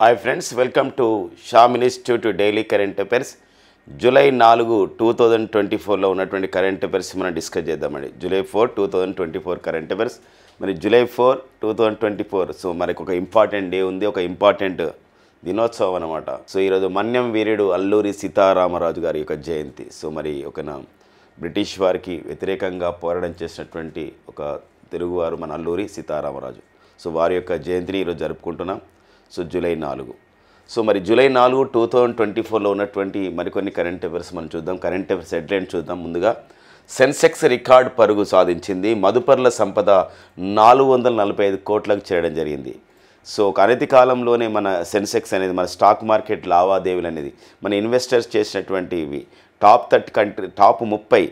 Hi friends, welcome to Sam institute daily current affairs. July 4, 2024లో ఉన్నటువంటి current affairs మనం discuss చేద్దామండి. July 4, 2024 current affairs. మరి July 4, 2024 so మనకు ఒక ఇంపార్టెంట్ డే ఉంది, ఒక ఇంపార్టెంట్ దినోత్సవం అనమాట. సో ఈరోజు మన్యం వీరుడు అల్లూరి సీతారామరాజు గారి యొక్క జయంతి. సో మరి బ్రిటిష్ వారికి వ్యతిరేకంగా పోరాటం చేసినటువంటి ఒక తెలుగువారు మన అల్లూరి సీతారామరాజు. సో వారి యొక్క జయంతిని ఈరోజు జరుపుకుంటున్నాం. So July 4. సో మరి జూలై 4, 2024లో ఉన్నటువంటి మరికొన్ని కరెంట్ అఫైర్స్ మనం చూద్దాం. కరెంట్ అఫైర్స్ హెడ్లైన్ చూద్దాం. ముందుగా సెన్సెక్స్ రికార్డ్ పరుగు సాధించింది. మదుపర్ల సంపద 445 కోట్లకు చేరడం జరిగింది. సో ఒక అనతి కాలంలోనే మన సెన్సెక్స్ అనేది, మన స్టాక్ మార్కెట్ లావాదేవీలు అనేది, మన ఇన్వెస్టర్స్ చేసినటువంటివి టాప్ 30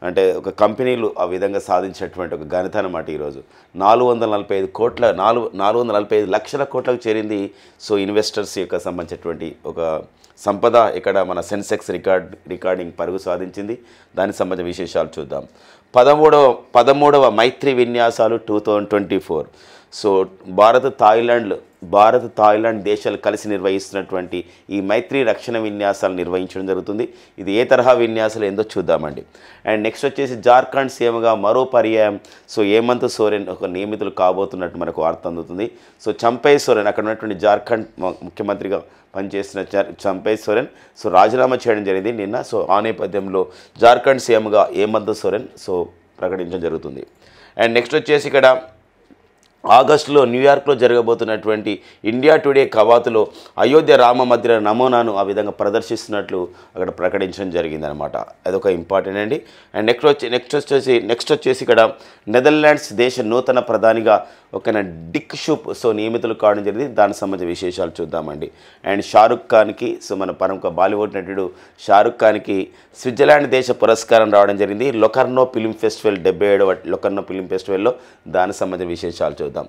అంటే ఒక కంపెనీలు ఆ విధంగా సాధించినటువంటి ఒక ఘనత అన్నమాట. ఈరోజు 445 లక్షల కోట్లకు చేరింది. సో ఇన్వెస్టర్స్ యొక్క సంబంధించినటువంటి ఒక సంపద ఇక్కడ మన సెన్సెక్స్ రికార్డింగ్ పరుగు సాధించింది. దానికి సంబంధించిన విశేషాలు చూద్దాం. 13వ మైత్రి విన్యాసాలు 2024. సో భారత్ థాయిలాండ్ దేశాలు కలిసి నిర్వహిస్తున్నటువంటి ఈ మైత్రి రక్షణ విన్యాసాలు నిర్వహించడం జరుగుతుంది. ఇది ఏ తరహా విన్యాసాలు ఏందో చూద్దామండి. అండ్ నెక్స్ట్ వచ్చేసి జార్ఖండ్ సీఎంగా మరో పర్యాయం సో హేమంత్ సోరెన్ ఒక నియమితులు కాబోతున్నట్టు మనకు వార్త అందుతుంది. సో చంపై సోరెన్, అక్కడ ఉన్నటువంటి జార్ఖండ్ ముఖ్యమంత్రిగా పనిచేసిన చంపై సోరెన్ సో రాజీనామా చేయడం జరిగింది నిన్న. సో ఆ నేపథ్యంలో జార్ఖండ్ సీఎంగా హేమంత్ సోరెన్ సో ప్రకటించడం జరుగుతుంది. అండ్ నెక్స్ట్ వచ్చేసి ఇక్కడ ఆగస్టులో న్యూయార్క్లో జరగబోతున్నటువంటి ఇండియా టుడే కవాతులో అయోధ్య రామ మందిర నమూనాను ఆ విధంగా ప్రదర్శిస్తున్నట్లు అక్కడ ప్రకటించడం జరిగిందనమాట. అదొక ఇంపార్టెంట్ అండి. అండ్ నెక్స్ట్ వచ్చేసి ఇక్కడ నెదర్లాండ్స్ దేశ నూతన ప్రధానిగా ఒక డిక్ షూప్ సో నియమితులు కావడం జరిగింది. దానికి సంబంధించిన విశేషాలు చూద్దామండి. అండ్ షారుఖ్ ఖాన్కి సో మన ప్రముఖ బాలీవుడ్ నటుడు షారుఖ్ ఖాన్కి స్విట్జర్లాండ్ దేశ పురస్కారం రావడం జరిగింది. లొకర్నో ఫిల్మ్ ఫెస్టివల్ 77వ లొకర్నో ఫిల్మ్ ఫెస్టివల్లో. దానికి సంబంధించిన విశేషాలు చూద్దాం.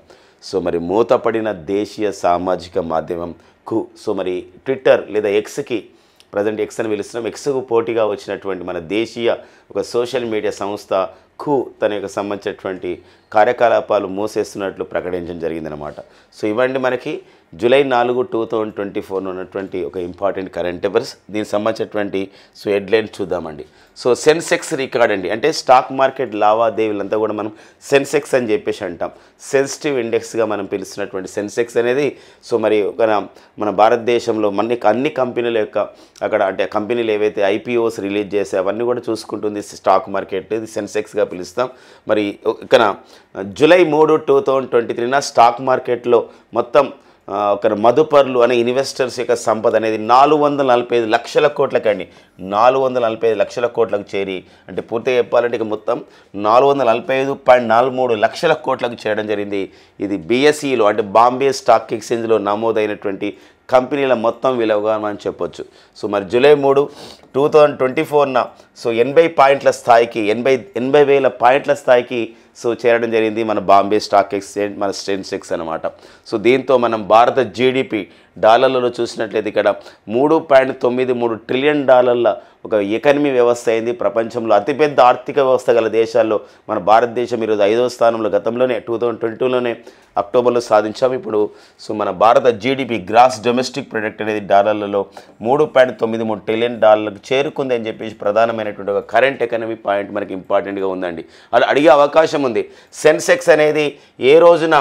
సో మరి మూతపడిన దేశీయ సామాజిక మాధ్యమంకు సో మరి ట్విట్టర్ లేదా ఎక్స్కి, ప్రజెంట్ ఎక్స్ అని పిలుస్తున్నాం, ఎక్స్కు పోటీగా వచ్చినటువంటి మన దేశీయ ఒక సోషల్ మీడియా సంస్థ తన యొక్క సంబంధించినటువంటి కార్యకలాపాలు మూసేస్తున్నట్లు ప్రకటించడం జరిగిందనమాట. సో ఇవ్వండి మనకి జూలై 4, 2024 ఉన్నటువంటి ఒక ఇంపార్టెంట్ కరెంట్ అఫైర్స్. దీనికి సంబంధించినటువంటి సో హెడ్లైన్ చూద్దామండి. సో సెన్సెక్స్ రికార్డ్ అండి, అంటే స్టాక్ మార్కెట్ లావాదేవీలంతా కూడా మనం సెన్సెక్స్ అని చెప్పేసి అంటాం. సెన్సిటివ్ ఇండెక్స్గా మనం పిలుస్తున్నటువంటి సెన్సెక్స్ అనేది సో మరి మన భారతదేశంలో అన్ని కంపెనీల యొక్క అక్కడ అంటే కంపెనీలు ఏవైతే ఐపీఓస్ రిలీజ్ చేసే అవన్నీ కూడా చూసుకుంటుంది స్టాక్ మార్కెట్. ఇది సెన్సెక్స్గా పిలుస్తాం. మరి ఇక్కడ జూలై 3, 2023 స్టాక్ మార్కెట్లో మొత్తం ఒక మదుపర్లు అనే ఇన్వెస్టర్స్ యొక్క సంపద అనేది 445 లక్షల కోట్లకండి, 445 లక్షల కోట్లకు చేరి, అంటే పూర్తిగా చెప్పాలంటే ఇక మొత్తం 445.43 లక్షల కోట్లకు చేరడం జరిగింది. ఇది BSEలో అంటే బాంబే స్టాక్ ఎక్స్చేంజ్లో నమోదైనటువంటి కంపెనీల మొత్తం విలువగా మనం చెప్పొచ్చు. సో మరి జూలై 3, 2024 సో 80 పాయింట్ల స్థాయికి 80,000 పాయింట్ల స్థాయికి సో చేరడం జరిగింది మన బాంబే స్టాక్ ఎక్స్చేంజ్, మన సెన్సెక్స్ అనమాట. సో దీంతో మనం భారత జీడిపి డాలర్లలో చూసినట్లయితే ఇక్కడ $3.93 ట్రిలియన్ ఒక ఎకానమీ వ్యవస్థ అయింది. ప్రపంచంలో అతిపెద్ద ఆర్థిక వ్యవస్థ గల దేశాల్లో మన భారతదేశం ఈరోజు 5వ స్థానంలో, గతంలోనే 2022లోనే అక్టోబర్లో సాధించాం. ఇప్పుడు సో మన భారత జీడిపి గ్రాస్ డొమెస్టిక్ ప్రొడక్ట్ అనేది డాలర్లలో $3.93 ట్రిలియన్ చేరుకుంది అని చెప్పేసి ప్రధానమైనటువంటి ఒక కరెంట్ ఎకానమీ పాయింట్ మనకి ఇంపార్టెంట్గా ఉందండి. అలా అడిగే అవకాశం ఉంది. సెన్సెక్స్ అనేది ఏ రోజున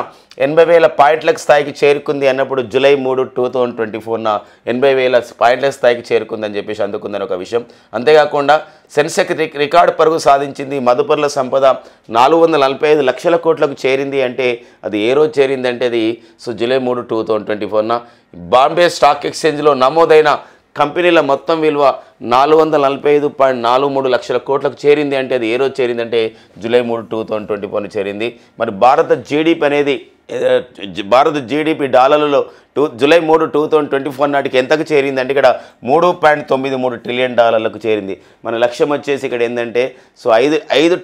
80,000 పాయింట్ల స్థాయికి చేరుకుంది అన్నప్పుడు జూలై 3, 2024 80,000 పాయింట్ల స్థాయికి చేరుకుందని చెప్పేసి అందుకుందని ఒక విషయం. అంతేకాకుండా సెన్సెక్స్ రికార్డు పరుగు సాధించింది. మదుపర్ల సంపద 445 లక్షల కోట్లకు చేరింది. అంటే అది ఏ రోజు చేరింది అంటే అది సో జూలై 3, 2024 బాంబే స్టాక్ ఎక్స్చేంజ్లో నమోదైన కంపెనీల మొత్తం విలువ 445.43 లక్షల కోట్లకు చేరింది. అంటే అది ఏ రోజు చేరిందంటే జూలై 3, 2024 చేరింది. మరి భారత జీడిపి డాలర్లలో జూలై 3, 2024 నాటికి ఎంతకు చేరింది అంటే ఇక్కడ $3.93 ట్రిలియన్ చేరింది. మన లక్ష్యం వచ్చేసి ఇక్కడ ఏంటంటే సో 5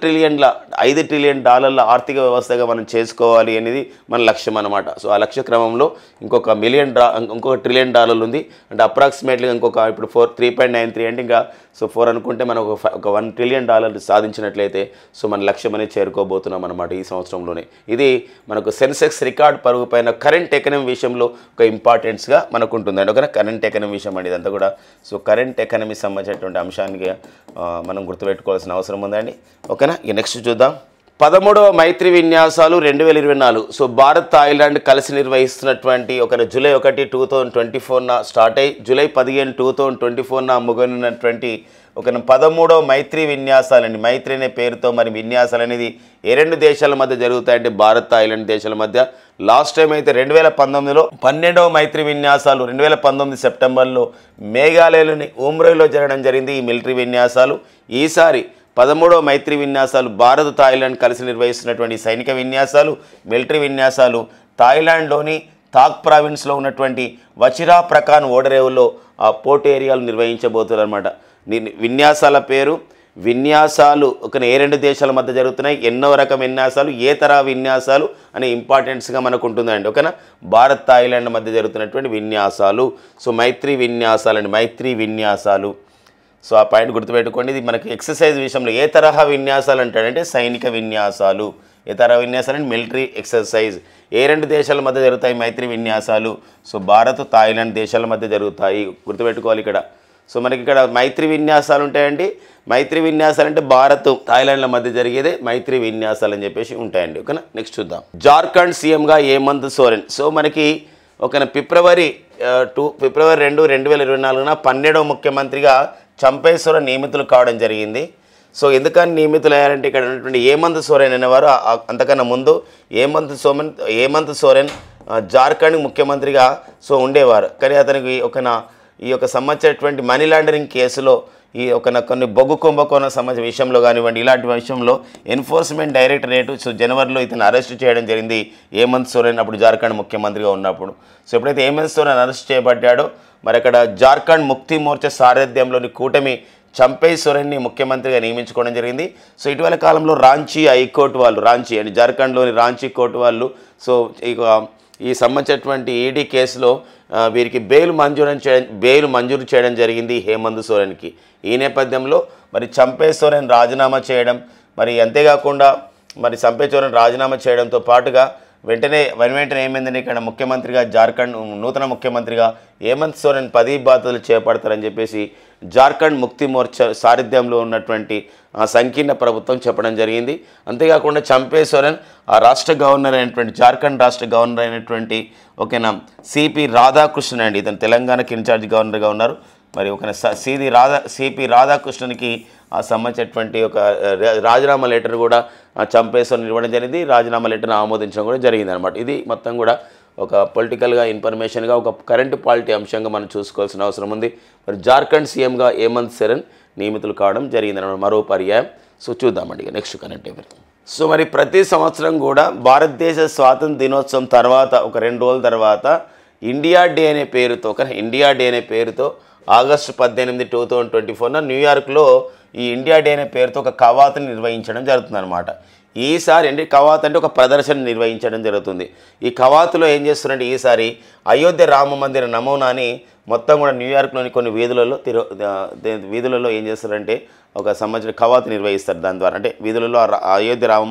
ట్రిలియన్ డాలర్ల ఆర్థిక వ్యవస్థగా మనం చేసుకోవాలి అనేది మన లక్ష్యం అనమాట. సో ఆ లక్ష్య క్రమంలో ఇంకొక $1 ట్రిలియన్ ఉంది. అంటే అప్రాక్సిమేట్లీగా ఇంకొక ఇప్పుడు 3.93 ఎండింగ్గా సో 4 అనుకుంటే మనం ఒక $1 ట్రిలియన్ సాధించినట్లయితే సో మన లక్ష్యం అనేది చేరుకోబోతున్నాం అనమాట ఈ సంవత్సరంలోనే. ఇది మనకు సెన్సెక్స్ రికార్డ్ పరుగు పైన కరెంట్ ఎకనమీ విషయంలో ఒక ఇంపార్టెన్స్గా మనకు ఉంటుందండి. ఓకేనా, కరెంట్ ఎకనమీ విషయం అండి ఇదంతా కూడా. సో కరెంట్ ఎకనమీ సంబంధించినటువంటి అంశానికి మనం గుర్తుపెట్టుకోవాల్సిన అవసరం ఉందండి. ఓకేనా, ఇక నెక్స్ట్ చూద్దాం. 13వ మైత్రి విన్యాసాలు 2024. సో భారత్ థాయిలాండ్ కలిసి నిర్వహిస్తున్నటువంటి ఒక జూలై 1, 2024 స్టార్ట్ అయ్యి జూలై 15, 2024 ముగినటువంటి ఒక 13వ మైత్రి విన్యాసాలండి. మైత్రి అనే పేరుతో మరి విన్యాసాలు అనేది ఏ రెండు దేశాల మధ్య జరుగుతాయంటే భారత్ థాయిలాండ్ దేశాల మధ్య. లాస్ట్ టైం అయితే 2019లో 12వ మైత్రి విన్యాసాలు 2019 సెప్టెంబర్లో మేఘాలయలోని ఉమ్రోయిలో జరగడం జరిగింది ఈ మిలిటరీ విన్యాసాలు. ఈసారి 13వ మైత్రి విన్యాసాలు భారత్ థాయిలాండ్ కలిసి నిర్వహిస్తున్నటువంటి సైనిక విన్యాసాలు, మిలిటరీ విన్యాసాలు థాయిలాండ్లోని థాక్ ప్రావిన్స్లో ఉన్నటువంటి వచిరా ప్రకాన్ ఓడరేవులో ఆ పోర్ట్ ఏరియాలు నిర్వహించబోతున్నారు అనమాట. విన్యాసాల పేరు విన్యాసాలు ఒక ఏ రెండు దేశాల మధ్య జరుగుతున్నాయి, ఎన్నో రకం విన్యాసాలు, ఏ తరహా విన్యాసాలు అనే ఇంపార్టెన్స్గా మనకు ఉంటుందండి. ఓకేనా, భారత్ థాయిలాండ్ మధ్య జరుగుతున్నటువంటి విన్యాసాలు. సో మైత్రి విన్యాసాలండి, మైత్రి విన్యాసాలు. సో ఆ పాయింట్ గుర్తుపెట్టుకోండి. ఇది మనకి ఎక్సర్సైజ్ విషయంలో ఏ తరహా విన్యాసాలు అంటాడంటే సైనిక విన్యాసాలు, ఏ తరహా విన్యాసాలు అంటే మిలిటరీ ఎక్సర్సైజ్. ఏ రెండు దేశాల మధ్య జరుగుతాయి మైత్రి విన్యాసాలు? సో భారత్ థాయిలాండ్ దేశాల మధ్య జరుగుతాయి, గుర్తుపెట్టుకోవాలి ఇక్కడ. సో మనకి ఇక్కడ మైత్రి విన్యాసాలు ఉంటాయండి. మైత్రి విన్యాసాలు అంటే భారత్ థాయిలాండ్ల మధ్య జరిగేదే మైత్రి విన్యాసాలు అని చెప్పేసి ఉంటాయండి. ఓకేనా, నెక్స్ట్ చూద్దాం. జార్ఖండ్ సీఎంగా హేమంత్ సోరెన్. సో మనకి ఒక ఫిబ్రవరి 2, 2024 12వ ముఖ్యమంత్రిగా చంపై సోరెన్ నియమితులు కావడం జరిగింది. సో ఎందుకని నియమితులు అయ్యారంటే ఇక్కడ ఉన్నటువంటి హేమంత్ సోరెన్ అనేవారు అంతకన్నా ముందు హేమంత్ సోరెన్ జార్ఖండ్ ముఖ్యమంత్రిగా సో ఉండేవారు. కానీ అతనికి ఈ యొక్క సంబంధించినటువంటి మనీ లాండరింగ్ కేసులో ఈ కొన్ని బొగ్గు కుంభకోణం సంబంధించిన విషయంలో కానివ్వండి, ఇలాంటి విషయంలో ఎన్ఫోర్స్మెంట్ డైరెక్టరేట్ సో జనవరిలో ఇతను అరెస్ట్ చేయడం జరిగింది హేమంత్ సోరెన్ అప్పుడు జార్ఖండ్ ముఖ్యమంత్రిగా ఉన్నప్పుడు. సో ఎప్పుడైతే హేమంత్ సోరెన్ అరెస్ట్ చేయబడ్డాడో మరి అక్కడ జార్ఖండ్ ముక్తి మోర్చా సారథ్యంలోని కూటమి చంపై సోరెన్ని ముఖ్యమంత్రిగా నియమించుకోవడం జరిగింది. సో ఇటీవల కాలంలో రాంచీ హైకోర్టు వాళ్ళు, రాంచీ అంటే జార్ఖండ్లోని రాంచీ కోర్టు వాళ్ళు సో ఈ సంబంధించినటువంటి ఈడీ కేసులో వీరికి బెయిల్ మంజూరు చేయడం జరిగింది హేమంత్ సోరెన్కి. ఈ నేపథ్యంలో మరి చంపై సోరెన్ రాజీనామా చేయడం, మరి అంతేకాకుండా మరి చంపై సోరెన్ రాజీనామా చేయడంతో పాటుగా వెంటనే ఏమైందంటే ఇక్కడ ముఖ్యమంత్రిగా జార్ఖండ్ నూతన ముఖ్యమంత్రిగా హేమంత్ సోరెన్ పదవి బాధ్యతలు చేపడతారని చెప్పేసి జార్ఖండ్ ముక్తి మోర్చా సారథ్యంలో ఉన్నటువంటి సంకీర్ణ ప్రభుత్వం చెప్పడం జరిగింది. అంతేకాకుండా చంపై సోరెన్ ఆ రాష్ట్ర గవర్నర్ అయినటువంటి జార్ఖండ్ రాష్ట్ర గవర్నర్ అయినటువంటి ఓకేనా సిపి రాధాకృష్ణన్ అండి, ఇతను తెలంగాణకి ఇన్ఛార్జ్ గవర్నర్గా ఉన్నారు. మరి ఒక సిపి రాధాకృష్ణన్కి సంబంధించినటువంటి ఒక రాజీనామా లెటర్ కూడా చంపై సోరెన్ ఇవ్వడం జరిగింది. రాజీనామా లెటర్ను ఆమోదించడం కూడా జరిగింది అనమాట. ఇది మొత్తం కూడా ఒక పొలిటికల్గా ఇన్ఫర్మేషన్గా ఒక కరెంట్ పాలిటీ అంశంగా మనం చూసుకోవాల్సిన అవసరం ఉంది. మరి జార్ఖండ్ సీఎంగా హేమంత్ సోరెన్ నియమితులు కావడం జరిగిందన్నమాట, మరో పర్యాయం. సో చూద్దామండి ఇక నెక్స్ట్ కరెంట్ అఫైర్. సో మరి ప్రతి సంవత్సరం కూడా భారతదేశ స్వాతంత్ర దినోత్సవం తర్వాత ఒక 2 రోజుల తర్వాత ఇండియా డే అనే పేరుతో ఆగస్టు 18, 2024 న్యూయార్క్లో ఈ ఇండియా డే అనే పేరుతో ఒక కవాతుని నిర్వహించడం జరుగుతుందన్నమాట. ఈసారి కవాతు అంటే ఒక ప్రదర్శన నిర్వహించడం జరుగుతుంది. ఈ కవాతులో ఏం చేస్తున్నారంటే ఈసారి అయోధ్య రామ మందిర నమూనాని మొత్తం కూడా న్యూయార్క్లోని కొన్ని వీధులలో ఏం చేస్తారంటే ఒక సంబంధించిన కవాతు నిర్వహిస్తారు. దాని ద్వారా అంటే వీధులలో అయోధ్య రామ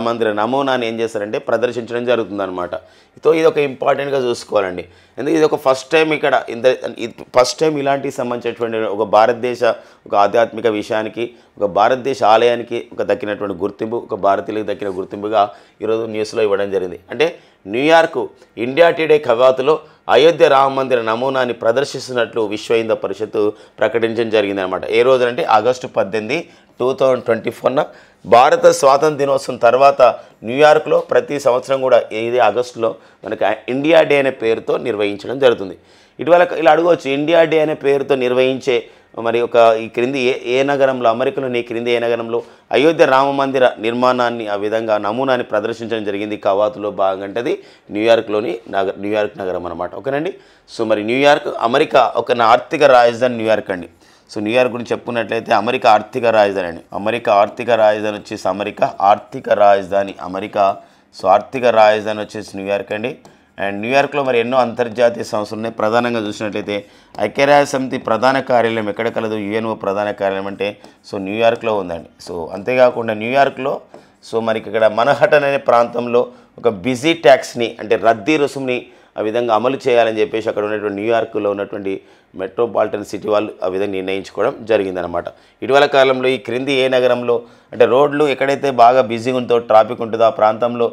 మందిర నమూనాని ఏం చేస్తారంటే ప్రదర్శించడం జరుగుతుందన్నమాట. సో ఇది ఒక ఇంపార్టెంట్గా చూసుకోవాలండి. ఎందుకంటే ఇది ఒక ఫస్ట్ టైం ఇలాంటికి సంబంధించినటువంటి ఒక భారతదేశ ఒక ఆధ్యాత్మిక విషయానికి, ఒక భారతదేశ ఆలయానికి దక్కినటువంటి గుర్తింపు, ఒక భారతీయులకు దక్కిన గుర్తింపుగా ఈరోజు న్యూస్లో ఇవ్వడం జరిగింది. అంటే న్యూయార్క్ ఇండియా టుడే కవాతులో అయోధ్య రామ మందిర నమూనాని ప్రదర్శిస్తున్నట్లు విశ్వ హిందూ పరిషత్తు ప్రకటించడం జరిగిందనమాట. ఏ రోజునంటే ఆగస్టు 18, 2024 భారత స్వాతంత్ర దినోత్సవం తర్వాత న్యూయార్క్లో ప్రతి సంవత్సరం కూడా ఇది ఆగస్టులో మనకి ఇండియా డే అనే పేరుతో నిర్వహించడం జరుగుతుంది. ఇటీవల ఇలా అడగవచ్చు, ఇండియా డే అనే పేరుతో నిర్వహించే మరి ఈ క్రింది ఏ నగరంలో, అమెరికాలోని క్రింది ఏ నగరంలో అయోధ్య రామ మందిర నిర్మాణాన్ని ఆ విధంగా నమూనాని ప్రదర్శించడం జరిగింది కవాతులో భాగంగా అంటే అది న్యూయార్క్ నగరం అనమాట. ఓకేనండి. సో మరి న్యూయార్క్ అమెరికా ఆర్థిక రాజధాని న్యూయార్క్ అండి. సో న్యూయార్క్ గురించి చెప్పుకున్నట్లయితే అమెరికా ఆర్థిక రాజధాని అండి. అమెరికా ఆర్థిక రాజధాని వచ్చేసి అమెరికా. సో ఆర్థిక రాజధాని వచ్చేసి న్యూయార్క్ అండి. అండ్ న్యూయార్క్లో మరి ఎన్నో అంతర్జాతీయ సంస్థలు ఉన్నాయి. ప్రధానంగా చూసినట్లయితే ఐక్యరాజ్య సమితి ప్రధాన కార్యాలయం ఎక్కడ కలదు? యుఎన్ఓ ప్రధాన కార్యాలయం అంటే సో న్యూయార్క్లో ఉందండి. సో అంతేకాకుండా న్యూయార్క్లో సో మరి ఇక్కడ మనహటన్ అనే ప్రాంతంలో ఒక బిజీ ట్యాక్స్ని అంటే రద్దీ రుసుముని ఆ విధంగా అమలు చేయాలని చెప్పేసి అక్కడ ఉన్నటువంటి న్యూయార్క్లో ఉన్నటువంటి మెట్రోపాలిటన్ సిటీ వాళ్ళు ఆ విధంగా నిర్ణయించుకోవడం జరిగిందనమాట. ఇటీవల కాలంలో ఈ క్రింది ఏ నగరంలో అంటే రోడ్లు ఎక్కడైతే బాగా బిజీగా ఉంటుందో ట్రాఫిక్ ఉంటుందో ఆ ప్రాంతంలో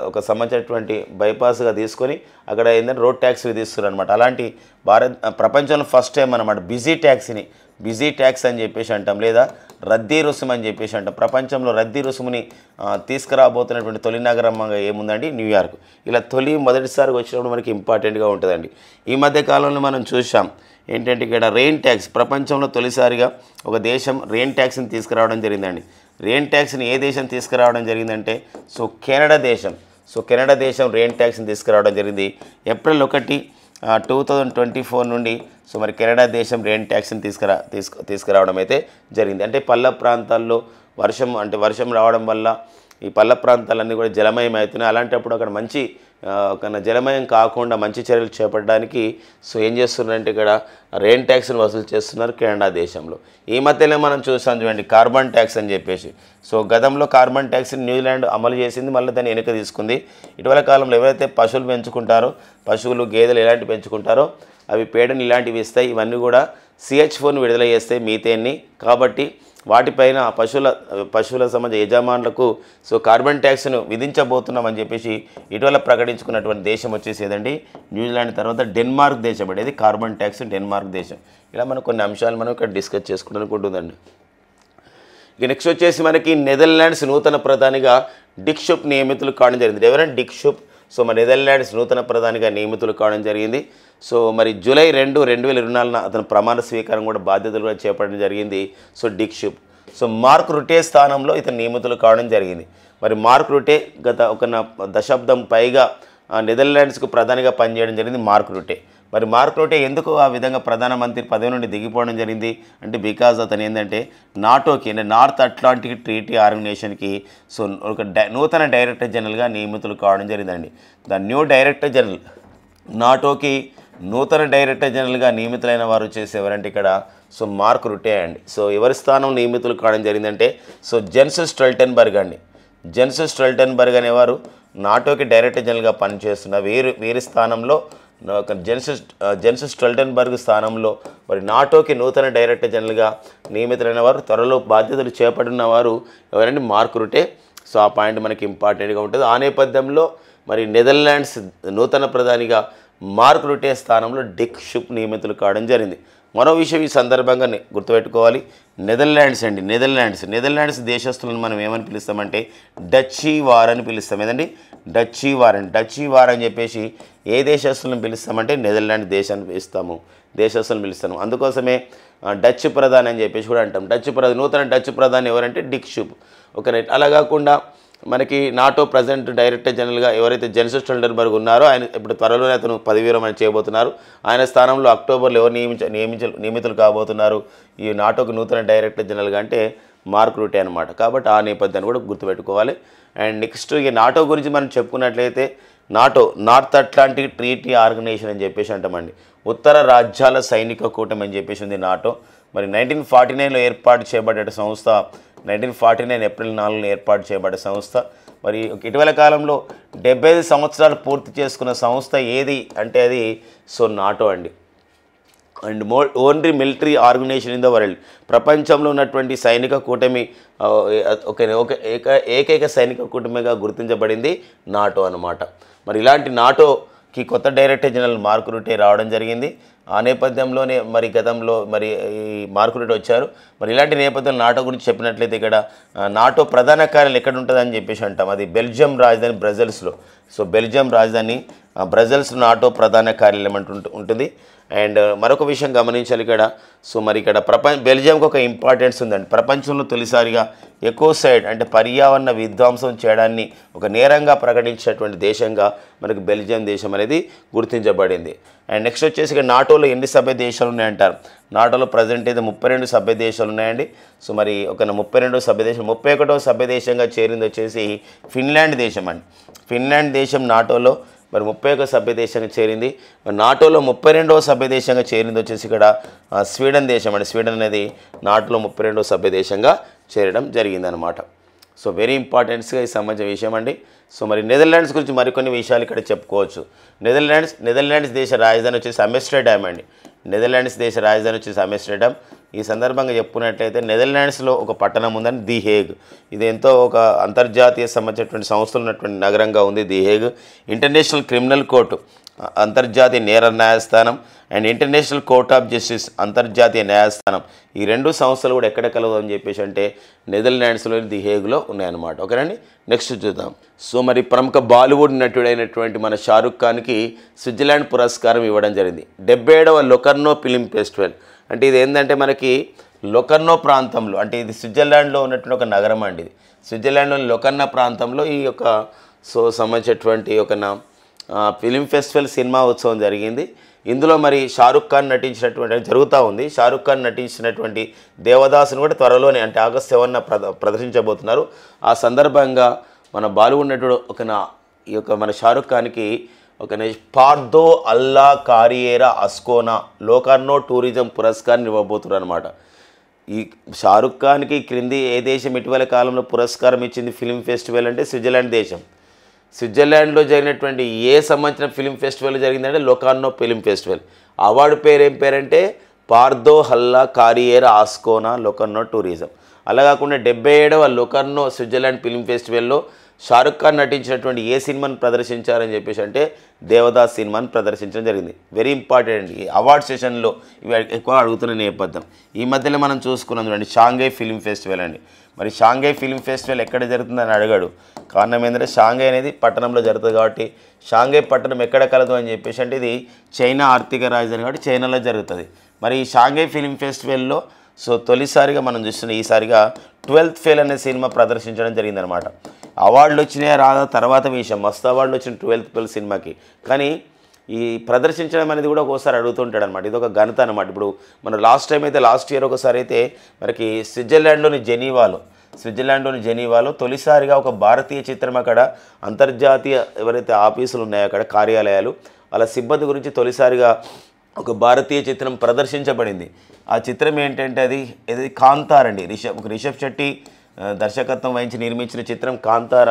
ఒక సంబంధించినటువంటి బైపాస్గా తీసుకొని అక్కడ ఏంటంటే రోడ్ ట్యాక్స్ విధిస్తున్నారు అనమాట. అలాంటి ప్రపంచంలో ఫస్ట్ టైం అనమాట బిజీ ట్యాక్స్ అని చెప్పేసి అంటాం, లేదా రద్దీ రుసుము అని చెప్పేసి అంటాం. ప్రపంచంలో రద్దీ రుసుముని తీసుకురాబోతున్నటువంటి తొలి నగరంగా ఏముందండి? న్యూయార్క్. ఇలా మొదటిసారిగా వచ్చినప్పుడు మనకి ఇంపార్టెంట్గా ఉంటుందండి. ఈ మధ్య కాలంలో మనం చూసాం ఏంటంటే ఇక్కడ రెయిన్ ట్యాక్స్ ప్రపంచంలో తొలిసారిగా ఒక దేశం రెయిన్ ట్యాక్స్ని తీసుకురావడం జరిగిందండి. రెయిన్ ట్యాక్స్ని ఏ దేశం తీసుకురావడం జరిగిందంటే సో కెనడా దేశం రెయిన్ ట్యాక్స్ని తీసుకురావడం జరిగింది. ఏప్రిల్ 1, 2024 నుండి సో మరి కెనడా దేశం రెయిన్ ట్యాక్స్ని తీసుకురావడం అయితే జరిగింది. అంటే పల్ల ప్రాంతాల్లో వర్షం రావడం వల్ల ఈ పల్ల ప్రాంతాలన్నీ కూడా జలమయం అవుతున్నాయి. అలాంటప్పుడు అక్కడ మంచి జలమయం కాకుండా మంచి చర్యలు చేపట్టడానికి సో ఏం చేస్తున్నారంటే ఇక్కడ రెయిన్ ట్యాక్స్ని వసూలు చేస్తున్నారు కెనడా దేశంలో. ఈ మధ్యలో మనం చూసాం చూడండి కార్బన్ ట్యాక్స్ అని చెప్పేసి. సో గతంలో కార్బన్ ట్యాక్స్ని న్యూజిలాండ్ అమలు చేసింది, మళ్ళీ దాన్ని వెనక తీసుకుంది. ఇటీవల కాలంలో ఎవరైతే పశువులు పెంచుకుంటారో పశువులు గేదెలు ఎలాంటివి పెంచుకుంటారో అవి పేడని ఇలాంటివి ఇస్తాయి. ఇవన్నీ కూడా CH4ని విడుదల చేస్తాయి, మీథేన్ని. కాబట్టి వాటిపైన పశువుల సంబంధించిన యజమానులకు సో కార్బన్ ట్యాక్స్ను విధించబోతున్నామని చెప్పేసి ఇటీవల ప్రకటించుకున్నటువంటి దేశం వచ్చేసి ఏదండి? న్యూజిలాండ్ తర్వాత డెన్మార్క్ దేశం అనేది కార్బన్ ట్యాక్స్ డెన్మార్క్ దేశం. ఇలా మనం కొన్ని అంశాలు మనం ఇక్కడ డిస్కస్ చేసుకోవడానికి ఉంటుందండి. ఇక నెక్స్ట్ వచ్చేసి మనకి నెదర్లాండ్స్ నూతన ప్రధానిగా డిక్ షూప్ నియమితులు కావడం జరిగింది. ఎవరంటే డిక్ షూప్. సో మరి నెదర్లాండ్స్ నూతన ప్రధానిగా నియమితులు కావడం జరిగింది. సో మరి జూలై 2, 2024 అతను ప్రమాణ స్వీకారం కూడా బాధ్యతలు కూడా చేపట్టడం జరిగింది. So Dick Schoof. So Mark Rutte స్థానంలో ఇతను నియమితులు కావడం జరిగింది. మరి మార్క్ రుటే గత ఒక దశాబ్దం పైగా నెదర్లాండ్స్కు ప్రధానిగా పనిచేయడం జరిగింది మార్క్ రుటే. మరి మార్క్ రుటే ఎందుకు ఆ విధంగా ప్రధానమంత్రి పదవి నుండి దిగిపోవడం జరిగింది అంటే బికాజ్ అతను ఏంటంటే నాటోకి అంటే నార్త్ అట్లాంటిక్ ట్రీటీ ఆర్గనైజేషన్కి సో ఒక నూతన డైరెక్టర్ జనరల్గా నియమితులు కావడం జరిగిందండి. ద న్యూ డైరెక్టర్ జనరల్ నాటోకి నూతన డైరెక్టర్ జనరల్గా నియమితులైన వారు వచ్చేసేవారంటే ఇక్కడ సో మార్క్ రుటే అండి. సో ఎవరి స్థానం నియమితులు కావడం జరిగిందంటే సో జెన్స్ స్టోల్టెన్బర్గ్ అండి. జెన్స్ స్టోల్టెన్బర్గ్ అనేవారు నాటోకి డైరెక్టర్ జనరల్గా పనిచేస్తున్న వీరి స్థానంలో జెన్స్ స్టోల్టెన్బర్గ్ స్థానంలో మరి నాటోకి నూతన డైరెక్టర్ జనరల్గా నియమితులైన వారు త్వరలో బాధ్యతలు చేపట్టిన వారు ఎవరంటే మార్క్ రుటే. సో ఆ పాయింట్ మనకి ఇంపార్టెంట్గా ఉంటుంది. ఆ నేపథ్యంలో మరి నెదర్లాండ్స్ నూతన ప్రధానిగా మార్క్ రుటే స్థానంలో డిక్ షూప్ నియమితులు కావడం జరిగింది. మరో విషయం ఈ సందర్భంగా గుర్తుపెట్టుకోవాలి, నెదర్లాండ్స్ దేశస్తులను మనం ఏమని పిలుస్తామంటే డచ్చీ వార్ అని పిలుస్తాం. ఏదండి? డచ్చీ వార్ అని చెప్పేసి ఏ దేశస్తులను పిలుస్తామంటే నెదర్లాండ్ దేశస్తులను పిలుస్తాము. అందుకోసమే డచ్ ప్రధాని అని చెప్పేసి కూడా అంటాం. నూతన డచ్ ప్రధాని ఎవరంటే డిక్ షూప్. ఓకే, అలా కాకుండా మనకి నాటో ప్రజెంట్ డైరెక్టర్ జనరల్గా ఎవరైతే జెన్స్ స్టోల్టెన్బర్గ్ ఉన్నారో ఆయన ఇప్పుడు త్వరలోనే అతను పదవి విరమణ చేయబోతున్నారు. ఆయన స్థానంలో అక్టోబర్లో ఎవరు నియమితులు కాబోతున్నారు ఈ నాటోకి నూతన డైరెక్టర్ జనరల్గా అంటే మార్క్ రుటే అనమాట. కాబట్టి ఆ నేపథ్యాన్ని కూడా గుర్తుపెట్టుకోవాలి. అండ్ నెక్స్ట్ ఇక నాటో గురించి మనం చెప్పుకున్నట్లయితే నార్త్ అట్లాంటిక్ ట్రీటీ ఆర్గనైజేషన్ అని చెప్పేసి అంటామండి. ఉత్తర రాజ్యాల సైనిక కూటమి అని చెప్పేసి ఉంది నాటో. మరి 1949లో ఏర్పాటు చేయబడ్డ సంస్థ, 1949 ఏప్రిల్ 4 ఏర్పాటు చేయబడ్డ సంస్థ. మరి ఇటీవల కాలంలో 75 సంవత్సరాలు పూర్తి చేసుకున్న సంస్థ ఏది అంటే అది సో నాటో అండి. And only military organization in the world. ప్రపంచంలో ఉన్నటువంటి సైనిక కూటమి ఏకైక సైనిక కూటమిగా గుర్తించబడింది నాటో అన్నమాట. మరి ఇలాంటి నాటోకి కొత్త డైరెక్టర్ జనరల్ మార్క్ రుటే రావడం జరిగింది. ఆ నేపథ్యంలోనే మరి గతంలో మరి ఈ మార్క్ రుటే వచ్చారు. మరి ఇలాంటి నేపథ్యంలో నాటో గురించి చెప్పినట్లయితే ఇక్కడ నాటో ప్రధాన కార్యాలయం ఎక్కడ ఉంటుందని చెప్పేసి అంటాం. అది బెల్జియం రాజధాని బ్రజెల్స్లో. సో బెల్జియం రాజధాని బ్రజెల్స్ నాటో ప్రధాన కార్యాలయం ఉంటుంది. అండ్ మరొక విషయం గమనించాలి ఇక్కడ. సో మరి ఇక్కడ బెల్జియంకి ఒక ఇంపార్టెన్స్ ఉందండి. ప్రపంచంలో తొలిసారిగా ఎకోసైడ్ అంటే పర్యావరణ విధ్వంసం చేయడాన్ని ఒక నేరంగా ప్రకటించినటువంటి దేశంగా మనకి బెల్జియం దేశం అనేది గుర్తించబడింది. అండ్ నెక్స్ట్ వచ్చేసి ఇక్కడ నాటోలో ఎన్ని సభ్య దేశాలు ఉన్నాయంటారు. నాటోలో ప్రజెంట్ అయితే 32 సభ్య దేశాలు ఉన్నాయండి. సో మరి ఒక 32 సభ్య దేశం 31వ సభ్య దేశంగా చేరింది వచ్చేసి ఫిన్లాండ్ దేశం అండి. ఫిన్లాండ్ దేశం నాటోలో మరి 31వ సభ్య దేశంగా చేరింది. మరి నాటోలో 32వ సభ్య దేశంగా చేరింది వచ్చేసి ఇక్కడ స్వీడన్ దేశం అండి. స్వీడన్ అనేది నాటోలో 32వ సభ్య దేశంగా చేరడం జరిగిందనమాట. సో వెరీ ఇంపార్టెంట్స్గా ఈ సంబంధించిన విషయం అండి. సో మరి నెదర్లాండ్స్ గురించి మరికొన్ని విషయాలు ఇక్కడ చెప్పుకోవచ్చు. నెదర్లాండ్స్ దేశ రాజధాని వచ్చేసి ఆమ్స్టర్డామ్ అండి. నెదర్లాండ్స్ దేశ రాజధాని వచ్చేసి ఆమ్స్టర్డామ్. ఈ సందర్భంగా చెప్పుకున్నట్లయితే నెదర్లాండ్స్లో ఒక పట్టణం ఉందని ది హేగ్. ఇది ఎంతో ఒక అంతర్జాతీయ సంబంధించినటువంటి సంస్థలు ఉన్నటువంటి నగరంగా ఉంది the Hague. International criminal court అంతర్జాతీయ నేర న్యాయస్థానం and international court of justice అంతర్జాతీయ న్యాయస్థానం ఈ రెండు సంస్థలు కూడా ఎక్కడ కలవు అని చెప్పేసి అంటే నెదర్లాండ్స్లోని ది హేగ్లో ఉన్నాయన్నమాట. ఓకేనండి. నెక్స్ట్ చూద్దాం. సో మరి ప్రముఖ బాలీవుడ్ నటుడైనటువంటి మన షారుఖ్ ఖాన్కి స్విట్జర్లాండ్ పురస్కారం ఇవ్వడం జరిగింది. 77వ లొకర్నో ఫిలిం ఫెస్టివల్. అంటే ఇది ఏంటంటే మనకి లొకర్నో ప్రాంతంలో, అంటే ఇది స్విట్జర్లాండ్లో ఉన్నటువంటి ఒక నగరం అండి. ఇది స్విట్జర్లాండ్లోని లొకర్నో ప్రాంతంలో ఈ యొక్క సంబంధించినటువంటి ఒక ఫిలిం ఫెస్టివల్ సినిమా ఉత్సవం జరిగింది. ఇందులో మరి షారుఖ్ ఖాన్ నటించినటువంటి జరుగుతూ ఉంది. షారుఖ్ ఖాన్ నటించినటువంటి దేవదాసును కూడా త్వరలోనే అంటే ఆగస్ట్ 7న ప్రదర్శించబోతున్నారు. ఆ సందర్భంగా మన బాలీవుడ్ నటుడు ఈ యొక్క మన షారుఖ్ ఖాన్కి పార్దో అల్లా కారియేరా అస్కోనా లోకర్నో టూరిజం పురస్కారం ఇవ్వబోతున్నారు అనమాట. ఈ షారుఖ్ ఖాన్కి క్రింది ఏ దేశం ఇటీవల కాలంలో పురస్కారం ఇచ్చింది ఫిలిం ఫెస్టివల్ అంటే స్విట్జర్లాండ్ దేశం. స్విట్జర్లాండ్లో జరిగినటువంటి ఏ సంబంధించిన ఫిలిం ఫెస్టివల్ జరిగిందంటే లొకార్నో ఫిలిం ఫెస్టివల్. అవార్డు పేరు ఏం పేరంటే పార్దో హల్లా కారియేరా ఆస్కోనా లొకర్నో టూరిజం. అలా కాకుండా 77వ లొకర్నో స్విట్జర్లాండ్ ఫిలిం ఫెస్టివల్లో షారుఖ్ ఖాన్ నటించినటువంటి ఏ సినిమాను ప్రదర్శించారని చెప్పేసి అంటే దేవదాస్ సినిమాను ప్రదర్శించడం జరిగింది. Very important. ఈ అవార్డ్ సెషన్లో ఇవి ఎక్కువ అడుగుతున్న నేపథ్యం. ఈ మధ్యలో మనం చూసుకున్నాం చూడండి షాంఘై ఫిలిం ఫెస్టివల్ అండి. మరి షాంఘై ఫిలిం ఫెస్టివల్ ఎక్కడ జరుగుతుందని అడిగాడు. కారణం ఏంటంటే షాంఘై అనేది పట్టణంలో జరుగుతుంది కాబట్టి షాంఘై పట్టణం ఎక్కడ కలదు అని చెప్పేసి అంటే ఇది చైనా ఆర్థిక రాజధాని కాబట్టి చైనాలో జరుగుతుంది. మరి ఈ షాంఘై ఫిలిం ఫెస్టివల్లో తొలిసారిగా మనం చూస్తున్న ఈసారిగా 12th ఫెయిల్ అనే సినిమా ప్రదర్శించడం జరిగిందనమాట. అవార్డులు వచ్చినాయా రాదా తర్వాత విషయం. మస్తు అవార్డులు వచ్చిన 12th ఫెయిల్ సినిమాకి. కానీ ఈ ప్రదర్శించడం అనేది కూడా ఒకసారి అడుగుతుంటాడు అనమాట. ఇది ఒక ఘనత అనమాట. ఇప్పుడు మనం లాస్ట్ ఇయర్ ఒకసారి అయితే మనకి స్విట్జర్లాండ్లోని జెనీవాలో తొలిసారిగా ఒక భారతీయ చిత్రం అక్కడ అంతర్జాతీయ ఎవరైతే ఆఫీసులు ఉన్నాయో అక్కడ కార్యాలయాలు వాళ్ళ సిబ్బంది గురించి తొలిసారిగా ఒక భారతీయ చిత్రం ప్రదర్శించబడింది. ఆ చిత్రం ఏంటంటే అది కాంతార అండి. రిషబ్ శెట్టి దర్శకత్వం వహించి నిర్మించిన చిత్రం కాంతార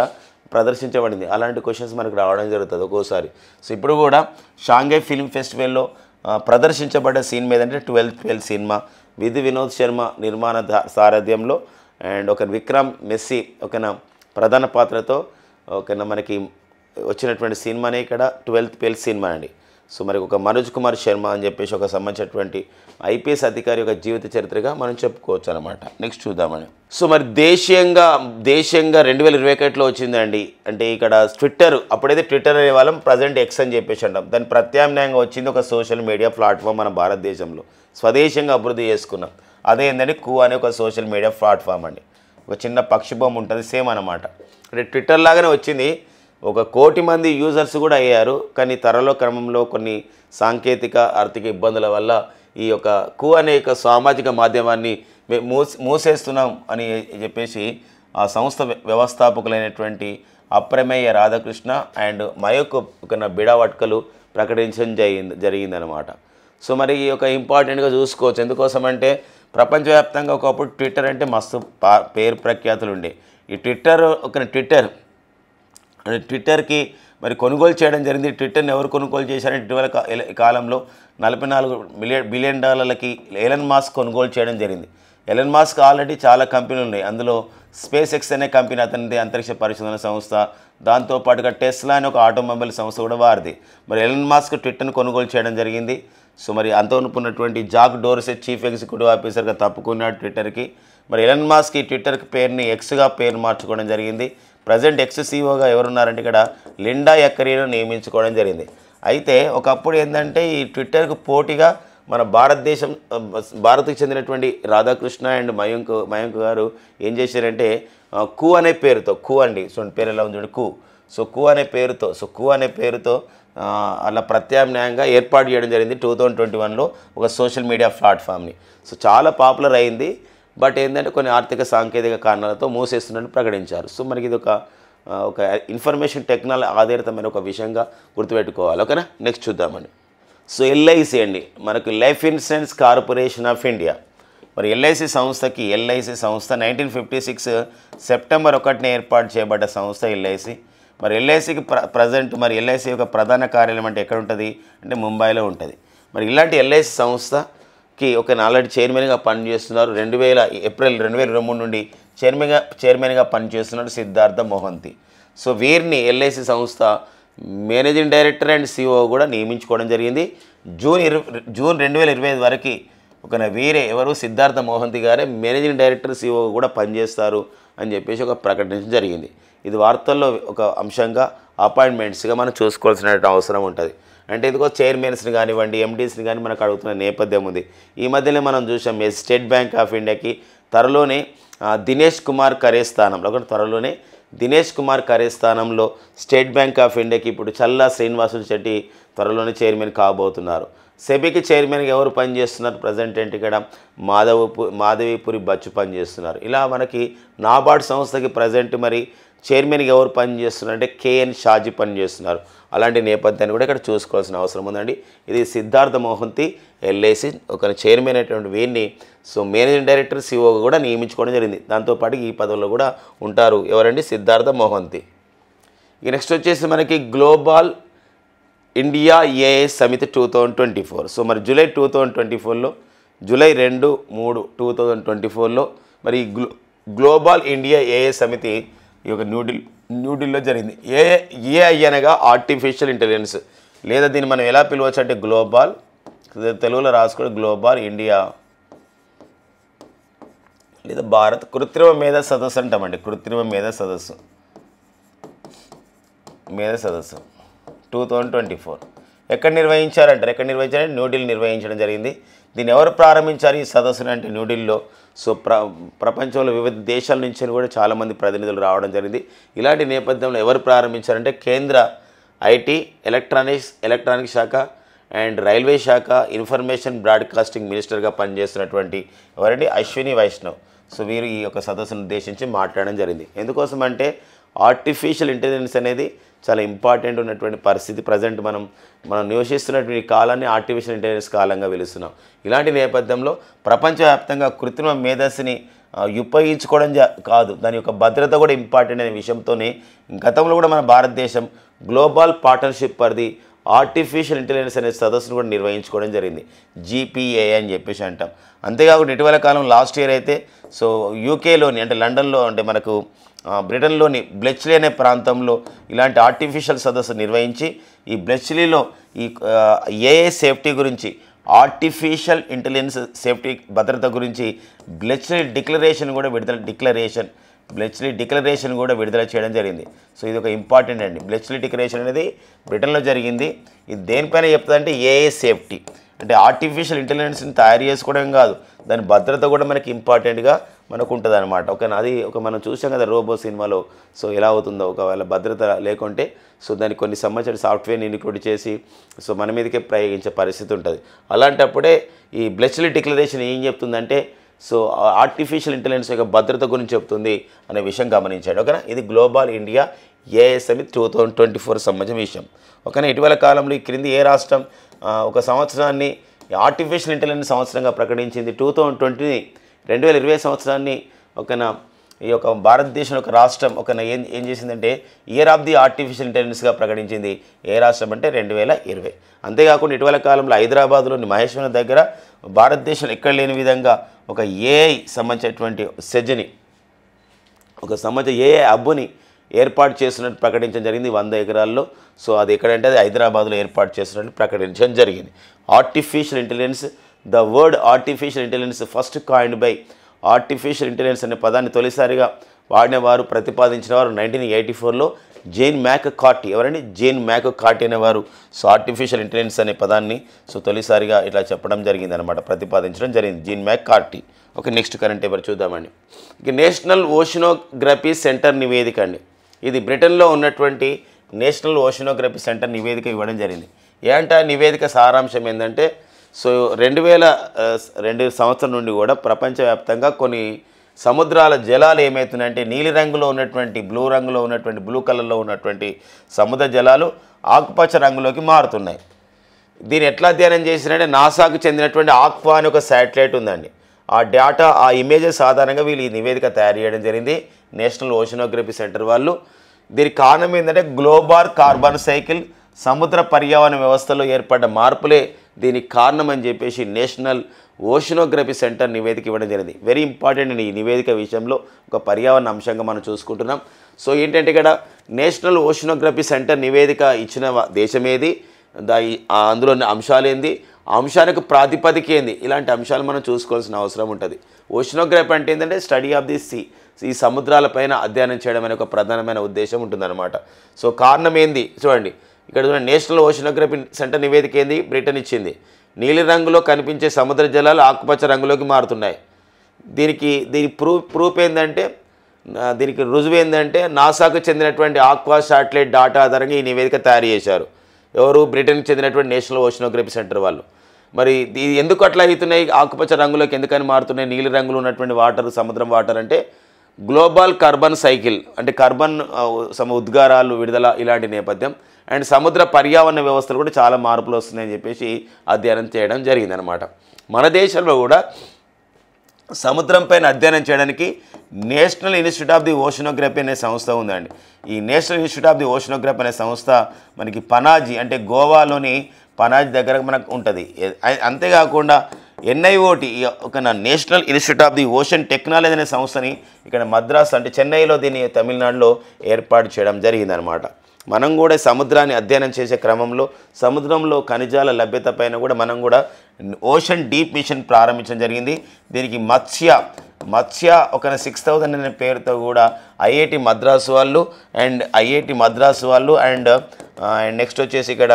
ప్రదర్శించబడింది. అలాంటి క్వశ్చన్స్ మనకు రావడం జరుగుతుంది ఒక్కోసారి. సో ఇప్పుడు కూడా షాంఘై ఫిల్మ్ ఫెస్టివల్లో ప్రదర్శించబడ్డ సినిమా ఏదంటే 12th fail cinema. Vinod Sharma నిర్మాణ సారథ్యంలో అండ్ విక్రమ్ మెస్సీ ప్రధాన పాత్రతో మనకి వచ్చినటువంటి సినిమానే ఇక్కడ 12th ఫెయిల్ సినిమా అండి. సో మరి ఒక మనోజ్ కుమార్ శర్మ అని చెప్పేసి ఒక సంబంధించినటువంటి ఐపీఎస్ అధికారి యొక్క జీవిత చరిత్రగా మనం చెప్పుకోవచ్చు అనమాట. నెక్స్ట్ చూద్దామని. సో మరి దేశీయంగా 2021లో వచ్చిందండి. అంటే ఇక్కడ ట్విట్టర్, అప్పుడైతే ట్విట్టర్ అనే వాళ్ళం, ప్రజెంట్ ఎక్స్ అని చెప్పేసి అంటాం. దాని ప్రత్యామ్నాయంగా వచ్చింది ఒక సోషల్ మీడియా ప్లాట్ఫామ్ మన భారతదేశంలో స్వదేశంగా అభివృద్ధి చేసుకున్నాం. అదే ఏంటంటే అనే ఒక సోషల్ మీడియా ప్లాట్ఫామ్ అండి. ఒక చిన్న పక్షి బొమ్మ ఉంటుంది, సేమ్ అనమాట. అంటే ట్విట్టర్ లాగానే వచ్చింది. 1 కోటి మంది యూజర్స్ కూడా అయ్యారు. కానీ క్రమంలో కొన్ని సాంకేతిక ఆర్థిక ఇబ్బందుల వల్ల ఈ యొక్క అనే యొక్క సామాజిక మాధ్యమాన్ని మూసేస్తున్నాం అని చెప్పేసి ఆ సంస్థ వ్యవస్థాపకులైనటువంటి అప్రమేయ రాధాకృష్ణ అండ్ మయోక్ బిడావట్కలు ప్రకటించడం జరిగిందనమాట. సో మరి ఈ యొక్క ఇంపార్టెంట్గా చూసుకోవచ్చు. ఎందుకోసమంటే ప్రపంచవ్యాప్తంగా ఒకప్పుడు ట్విట్టర్ అంటే మస్తు పేరు ప్రఖ్యాతులు ఉండే. ఈ ట్విట్టర్కి మరి కొనుగోలు చేయడం జరిగింది. ట్విట్టర్ని ఎవరు కొనుగోలు చేశారంటే ఇటీవల కాలంలో $44 బిలియన్ ఎలన్ మాస్క్ కొనుగోలు చేయడం జరిగింది. ఎలన్ మాస్క్ ఆల్రెడీ చాలా కంపెనీలు ఉన్నాయి. అందులో స్పేస్ ఎక్స్ అనే కంపెనీ అతనిది, అంతరిక్ష పరిశోధన సంస్థ. దాంతోపాటుగా టెస్లా అనే ఒక ఆటోమొబైల్ సంస్థ కూడా వారిది. మరి ఎలన్ మాస్క్ ట్విట్టర్ని కొనుగోలు చేయడం జరిగింది. సో మరి అంతవనుకున్నటువంటి జాక్ డోర్సెట్ చీఫ్ ఎగ్జిక్యూటివ్ ఆఫీసర్గా తప్పుకున్నాడు ట్విట్టర్కి. మరి ఎలన్ మాస్క్ ఈ ట్విట్టర్కి పేరుని ఎక్స్గా పేరు మార్చుకోవడం జరిగింది. ప్రజెంట్ ఎక్స్ సీఈఓగా ఎవరున్నారంటే ఇక్కడ లిండా ఎక్కరీను నియమించుకోవడం జరిగింది. అయితే ఒకప్పుడు ఏంటంటే ఈ ట్విట్టర్కు పోటీగా మన భారత్కి చెందినటువంటి రాధాకృష్ణ అండ్ మయాంక్ గారు ఏం చేశారంటే అనే పేరుతో అండి. సో పేరు ఎలా ఉంది చూడండి, అనే పేరుతో అలా ప్రత్యామ్నాయంగా ఏర్పాటు చేయడం జరిగింది 2021లో ఒక సోషల్ మీడియా ప్లాట్ఫామ్ని. సో చాలా పాపులర్ అయింది. బట్ ఏంటంటే కొన్ని ఆర్థిక సాంకేతిక కారణాలతో మూసేస్తున్నట్టు ప్రకటించారు. సో మనకి ఇది ఒక ఒక ఇన్ఫర్మేషన్ టెక్నాలజీ ఆధారితమైన ఒక విషయంగా గుర్తుపెట్టుకోవాలి. ఓకేనా, నెక్స్ట్ చూద్దామండి. సో ఎల్ఐసి అండి, మనకు life insurance corporation of India. మరి ఎల్ఐసి సంస్థకి 1956 సెప్టెంబర్ 1న ఏర్పాటు చేయబడ్డ సంస్థ ఎల్ఐసి. మరి ఎల్ఐసికి ప్రజెంట్ మరి ఎల్ఐసి యొక్క ప్రధాన కార్యాలయం అంటే ఎక్కడ ఉంటుంది అంటే ముంబైలో ఉంటుంది. మరి ఇలాంటి ఎల్ఐసి సంస్థకి ఒక ఆల్రెడీ చైర్మన్గా పనిచేస్తున్నారు. ఏప్రిల్ 2023 నుండి చైర్మన్గా పనిచేస్తున్నాడు సిద్ధార్థ మోహంతి. సో వీరిని ఎల్ఐసి సంస్థ మేనేజింగ్ డైరెక్టర్ అండ్ సిఇఓ కూడా నియమించుకోవడం జరిగింది. జూన్ 2025 వరకు వీరే ఎవరు సిద్ధార్థ మోహంతి గారే మేనేజింగ్ డైరెక్టర్ సిఇఓ కూడా పనిచేస్తారు అని చెప్పేసి ఒక ప్రకటించడం జరిగింది. ఇది వార్తల్లో ఒక అంశంగా అపాయింట్మెంట్స్గా మనం చూసుకోవాల్సిన అవసరం ఉంటుంది. అంటే ఇదిగో చైర్మన్స్ని కానివ్వండి, ఎండీస్ని కానీ మనకు అడుగుతున్న నేపథ్యం ఉంది. ఈ మధ్యనే మనం చూసాం స్టేట్ బ్యాంక్ ఆఫ్ ఇండియాకి త్వరలోనే దినేష్ కుమార్ ఖరే స్థానంలో స్టేట్ బ్యాంక్ ఆఫ్ ఇండియాకి ఇప్పుడు చల్లా శ్రీనివాసులు శెట్టి త్వరలోనే చైర్మన్ కాబోతున్నారు. సెబీకి చైర్మన్గా ఎవరు పనిచేస్తున్నారు ప్రజెంట్ ఏంటి ఇక్కడ మాధవీపురి బచ్చు పనిచేస్తున్నారు. ఇలా మనకి నాబార్డ్ సంస్థకి ప్రజెంట్ మరి చైర్మన్గా ఎవరు పనిచేస్తున్నారు అంటే కేఎన్ షాజీ పనిచేస్తున్నారు. అలాంటి నేపథ్యాన్ని కూడా ఇక్కడ చూసుకోవాల్సిన అవసరం ఉందండి. ఇది సిద్ధార్థ మోహంతి ఎల్ఐసి ఒక చైర్మన్ అయినటువంటి వీరిని మేనేజింగ్ డైరెక్టర్ సిఇఓగా కూడా నియమించుకోవడం జరిగింది. దాంతోపాటు ఈ పదవుల్లో కూడా ఉంటారు ఎవరండి సిద్ధార్థ మోహంతి. ఇక నెక్స్ట్ వచ్చేసి మనకి గ్లోబల్ ఇండియా ఏఐ సమిట్ 2024. మరి జూలై 2024లో జూలై 2-3-2024లో మరి గ్లోబల్ ఇండియా ఏఐ సమితి ఈ యొక్క న్యూఢిల్లీలో జరిగింది. ఏఐ అనగా ఆర్టిఫిషియల్ ఇంటెలిజెన్స్, లేదా దీన్ని మనం ఎలా పిలవచ్చు అంటే గ్లోబల్, తెలుగులో రాసుకోవడం గ్లోబల్ ఇండియా లేదా భారత్ కృత్రిమ మేధా సదస్సు అంటామండి. కృత్రిమ మేధా సదస్సు 2024 ఎక్కడ నిర్వహించారంటారు? న్యూఢిల్లీ నిర్వహించడం జరిగింది. దీన్ని ఎవరు ప్రారంభించారు ఈ సదస్సును అంటే న్యూఢిల్లీలో. ప్రపంచంలో వివిధ దేశాల నుంచి కూడా చాలామంది ప్రతినిధులు రావడం జరిగింది. ఇలాంటి నేపథ్యంలో ఎవరు ప్రారంభించారంటే కేంద్ర ఐటీ, ఎలక్ట్రానిక్ శాఖ అండ్ రైల్వే శాఖ, ఇన్ఫర్మేషన్ బ్రాడ్కాస్టింగ్ మినిస్టర్గా పనిచేస్తున్నటువంటి ఎవరండి అశ్విని వైష్ణవ్. వీరు ఈ యొక్క సదస్సును ఉద్దేశించి మాట్లాడడం జరిగింది. ఎందుకోసం అంటే ఆర్టిఫిషియల్ ఇంటెలిజెన్స్ అనేది చాలా ఇంపార్టెంట్ ఉన్నటువంటి పరిస్థితి. ప్రజెంట్ మనం నివసిస్తున్నటువంటి కాలాన్ని ఆర్టిఫిషియల్ ఇంటెలిజెన్స్ కాలంగా పిలుస్తున్నాం. ఇలాంటి నేపథ్యంలో ప్రపంచవ్యాప్తంగా కృత్రిమ మేధస్సుని ఉపయోగించుకోవడం కాదు, దాని యొక్క భద్రత కూడా ఇంపార్టెంట్ అనే విషయంతోనే గతంలో కూడా మన భారతదేశం global partnership for the artificial intelligence అనే సదస్సును కూడా నిర్వహించుకోవడం జరిగింది. GPA అని చెప్పేసి అంటాం. అంతేకాకుండా ఇటీవల కాలం లాస్ట్ ఇయర్ అయితే యూకేలోని అంటే లండన్లో అంటే మనకు బ్రిటన్లోని బ్లెచ్లీ అనే ప్రాంతంలో ఇలాంటి ఆర్టిఫిషియల్ సదస్సు నిర్వహించి ఈ బ్లెచ్లీలో ఈ ఏఐ సేఫ్టీ గురించి, ఆర్టిఫిషియల్ ఇంటెలిజెన్స్ సేఫ్టీ భద్రత గురించి బ్లెచ్లీ డిక్లరేషన్ కూడా విడుదల చేయడం జరిగింది. ఇది ఒక ఇంపార్టెంట్ అండి. బ్లెచ్లీ డిక్లరేషన్ అనేది బ్రిటన్లో జరిగింది. ఇది దేనిపైన చెప్తుందంటే ఏఐ సేఫ్టీ అంటే ఆర్టిఫిషియల్ ఇంటెలిజెన్స్ని తయారు చేసుకోవడం కాదు, దాని భద్రత కూడా మనకి ఇంపార్టెంట్గా మనకు ఉంటుంది అనమాట. అది మనం చూసాం కదా రోబో సినిమాలో. ఎలా అవుతుందో ఒకవేళ భద్రత లేకుంటే దానికి కొన్ని సంబంధించిన సాఫ్ట్వేర్ని ఇన్క్లూడ్ చేసి మన మీదకే ప్రయోగించే పరిస్థితి ఉంటుంది. అలాంటప్పుడే ఈ బ్లెచ్లీ డిక్లరేషన్ ఏం చెప్తుందంటే ఆర్టిఫిషియల్ ఇంటెలిజెన్స్ యొక్క భద్రత గురించి చెప్తుంది అనే విషయం గమనించాడు. ఓకేనా, ఇది గ్లోబల్ ఇండియా ఏఐ సమిట్ 2024 సంబంధించిన విషయం. ఓకేనా, ఇటీవల కాలంలో ఈ క్రింది ఏ రాష్ట్రం ఒక సంవత్సరాన్ని ఆర్టిఫిషియల్ ఇంటెలిజెన్స్ సంవత్సరంగా ప్రకటించింది? 2020 సంవత్సరాన్ని ఈ యొక్క భారతదేశం ఒక రాష్ట్రం ఏం చేసిందంటే ఇయర్ ఆఫ్ ది ఆర్టిఫిషియల్ ఇంటెలిజెన్స్గా ప్రకటించింది. ఏ రాష్ట్రం అంటే 2020. అంతేకాకుండా ఇటీవల కాలంలో హైదరాబాద్లోని మహేశ్వరం దగ్గర భారతదేశంలో ఎక్కడ లేని విధంగా ఒక ఏఐ సంబంధించినటువంటి సెజ్ని ఏఐ హబ్ని ఏర్పాటు చేస్తున్నట్టు ప్రకటించడం జరిగింది 100 ఎకరాల్లో. అది ఎక్కడంటే అది హైదరాబాద్లో ఏర్పాటు చేస్తున్నట్టు ప్రకటించడం జరిగింది. Artificial intelligence, the word artificial intelligence first coined by artificial intelligence అనే పదాన్ని తొలిసారిగా వాడినవారు, ప్రతిపాదించిన వారు 1984లో జేన్ మ్యాక్కార్టీ. ఎవరండి? జేన్ మ్యాక్కార్టీ అనేవారు ఆర్టిఫిషియల్ ఇంటెలిజెన్స్ అనే పదాన్ని తొలిసారిగా ఇట్లా చెప్పడం జరిగింది అనమాట, ప్రతిపాదించడం జరిగింది జేన్ మ్యాక్కార్టీ. నెక్స్ట్ కరెంట్ పేపర్ చూద్దామండి. నేషనల్ ఓషనోగ్రఫీ సెంటర్ నివేదిక అండి. ఇది బ్రిటన్లో ఉన్నటువంటి నేషనల్ ఓషనోగ్రఫీ సెంటర్ నివేదిక ఇవ్వడం జరిగింది. ఏంట నివేదిక సారాంశం ఏంటంటే 2002 సంవత్సరం నుండి కూడా ప్రపంచవ్యాప్తంగా కొన్ని సముద్రాల జలాలు ఏమవుతున్నాయంటే నీలి రంగులో ఉన్నటువంటి బ్లూ కలర్లో ఉన్నటువంటి సముద్ర జలాలు ఆకుపచ్చ రంగులోకి మారుతున్నాయి. దీన్ని ఎట్లా అధ్యయనం చేసినంటే నాసాకు చెందినటువంటి ఆక్వా అనే ఒక శాటిలైట్ ఉందండి. ఆ డేటా ఆ ఇమేజెస్ ఆధారంగా వీళ్ళు ఈ నివేదిక తయారు చేయడం జరిగింది నేషనల్ ఓషనోగ్రఫీ సెంటర్ వాళ్ళు. దీనికి కారణం ఏంటంటే గ్లోబల్ కార్బన్ సైకిల్ సముద్ర పర్యావరణ వ్యవస్థలో ఏర్పడ్డ మార్పులే దీనికి కారణం అని చెప్పేసి నేషనల్ ఓషనోగ్రఫీ సెంటర్ నివేదిక ఇవ్వడం జరిగింది. వెరీ ఇంపార్టెంట్ అండి ఈ నివేదిక విషయంలో ఒక పర్యావరణ అంశంగా మనం చూసుకుంటున్నాం. సో ఏంటంటే ఇక్కడ నేషనల్ ఓషనోగ్రఫీ సెంటర్ నివేదిక ఇచ్చిన దేశం ఏది, అందులో అంశాలు ఏంది, ఆ అంశానికి ప్రాతిపదిక ఏంది, ఇలాంటి అంశాలు మనం చూసుకోవాల్సిన అవసరం ఉంటుంది. ఓషనోగ్రఫీ అంటే ఏంటంటే స్టడీ ఆఫ్ ది సీ, ఈ సముద్రాలపైన అధ్యయనం చేయడం అనే ఒక ప్రధానమైన ఉద్దేశం ఉంటుందన్నమాట. సో కారణం ఏంది చూడండి, ఇక్కడ నేషనల్ ఓషనోగ్రఫీ సెంటర్ నివేదిక ఏంది, బ్రిటన్ ఇచ్చింది. నీలి రంగులో కనిపించే సముద్ర జలాలు ఆకుపచ్చ రంగులోకి మారుతున్నాయి. దీని ప్రూఫ్ ఏంటంటే, దీనికి రుజువు ఏంటంటే నాసాకు చెందినటువంటి ఆక్వా శాటిలైట్ డాటా ఆధారంగా ఈ నివేదిక తయారు చేశారు. ఎవరు? బ్రిటన్కి చెందినటువంటి నేషనల్ ఓషనోగ్రఫీ సెంటర్ వాళ్ళు. మరి ఎందుకు అట్లా అవుతున్నాయి, ఆకుపచ్చ రంగులోకి ఎందుకని మారుతున్నాయి నీలి రంగులో ఉన్నటువంటి వాటర్, సముద్రం వాటర్ అంటే గ్లోబల్ కార్బన్ సైకిల్ అంటే కార్బన్ ఉద్గారాలు విడుదల ఇలాంటి నేపథ్యం అండ్ సముద్ర పర్యావరణ వ్యవస్థలు కూడా చాలా మార్పులు వస్తున్నాయని చెప్పేసి అధ్యయనం చేయడం జరిగిందనమాట. మన దేశంలో కూడా సముద్రం పైన అధ్యయనం చేయడానికి national institute of the oceanography అనే సంస్థ ఉందండి. ఈ national institute of the oceanography అనే సంస్థ మనకి పనాజీ అంటే గోవాలోని పనాజీ దగ్గర మనకు ఉంటుంది. అంతేకాకుండా NIOT ఒక national institute of the ocean technology అనే సంస్థని ఇక్కడ మద్రాస్ అంటే చెన్నైలో దీన్ని తమిళనాడులో ఏర్పాటు చేయడం జరిగిందనమాట. మనం కూడా సముద్రాన్ని అధ్యయనం చేసే క్రమంలో సముద్రంలో ఖనిజాల లభ్యత పైన కూడా మనం కూడా ఓషన్ డీప్ మిషన్ ప్రారంభించడం జరిగింది. దీనికి మత్స్య ఒక 6000 అనే పేరుతో కూడా IIT మద్రాసు వాళ్ళు అండ్ నెక్స్ట్ వచ్చేసి ఇక్కడ